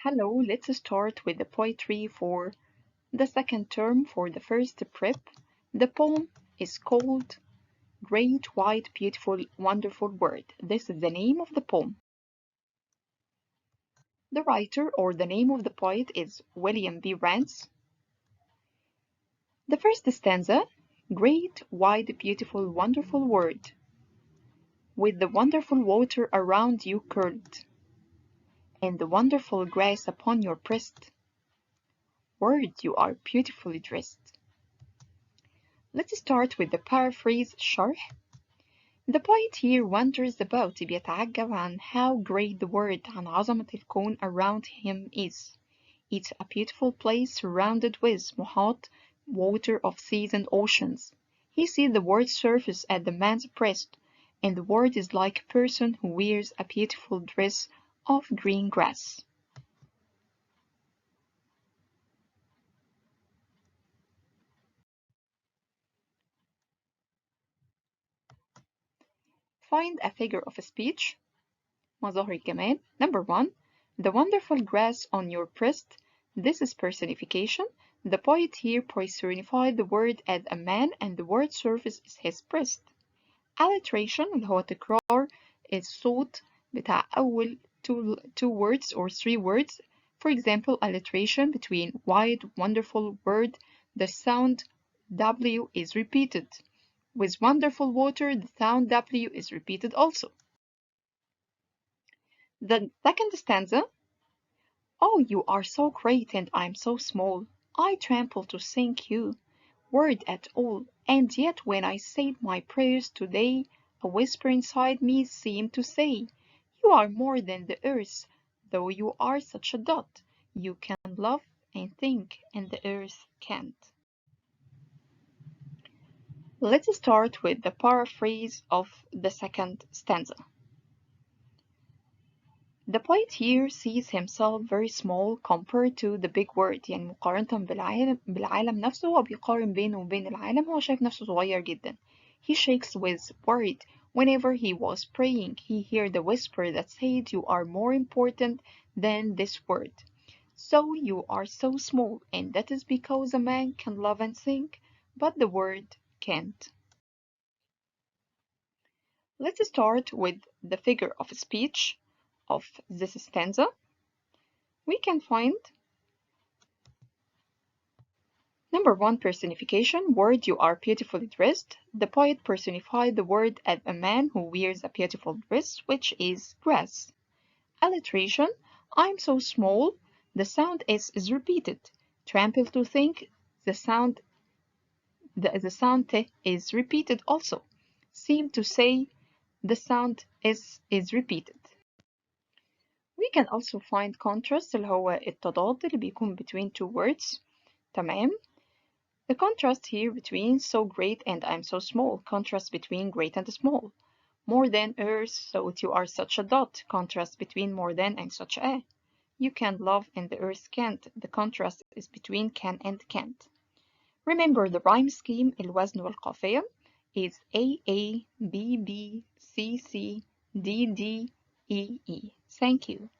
Hello, let's start with the poetry for the second term for the first prep. The poem is called Great White Beautiful Wonderful Word. This is the name of the poem. The writer or the name of the poet is William B. Rance. The first stanza, Great White Beautiful Wonderful Word, with the wonderful water around you curled, and the wonderful grass upon your breast. Word, you are beautifully dressed. Let's start with the paraphrase شرح. The poet here wonders about بيتعجب عن how great the world عن عظمة الكون around him is. It's a beautiful place surrounded with محاط water of seas and oceans. He sees the world's surface at the man's breast, and the world is like a person who wears a beautiful dress of green grass. Find a figure of speech. مظاهر الجمال. Number 1. The wonderful grass on your breast. This is personification. The poet here personified the word as a man and the word surface is his breast. Alliteration اللي هو تكرار الصوت بتاع أول two words or three words. For example, alliteration between wide, wonderful word, the sound W is repeated. With wonderful water, the sound W is repeated also. The second stanza, oh, you are so great and I'm so small. I trample to thank you, word at all. And yet when I said my prayers today, a whisper inside me seemed to say, you are more than the earth, though you are such a dot. You can love and think, and the earth can't. Let's start with the paraphrase of the second stanza. The poet here sees himself very small compared to the big world. يعني مقارنة بالعالم نفسه هو بيقارن بينه وبين العالم هو شايف نفسه صغير جدا. He shakes with worried. Whenever he was praying, he heard the whisper that said, you are more important than this word. So you are so small, and that is because a man can love and think, but the word can't. Let's start with the figure of speech of this stanza. We can find Number 1, personification. Word, you are beautifully dressed. The poet personified the word as a man who wears a beautiful dress, which is grass. Alliteration. I'm so small. The sound S is repeated. Trample to think. The sound T is repeated also. Seem to say. The sound S is repeated. We can also find contrast اللي هو التضاد اللي بيكون between two words. تمام. The contrast here between so great and I'm so small. Contrast between great and small. More than earth, so you are such a dot. Contrast between more than and such a. You can love and the earth can't. The contrast is between can and can't. Remember the rhyme scheme الوزن والقافية is A A B B C C D D E E. Thank you.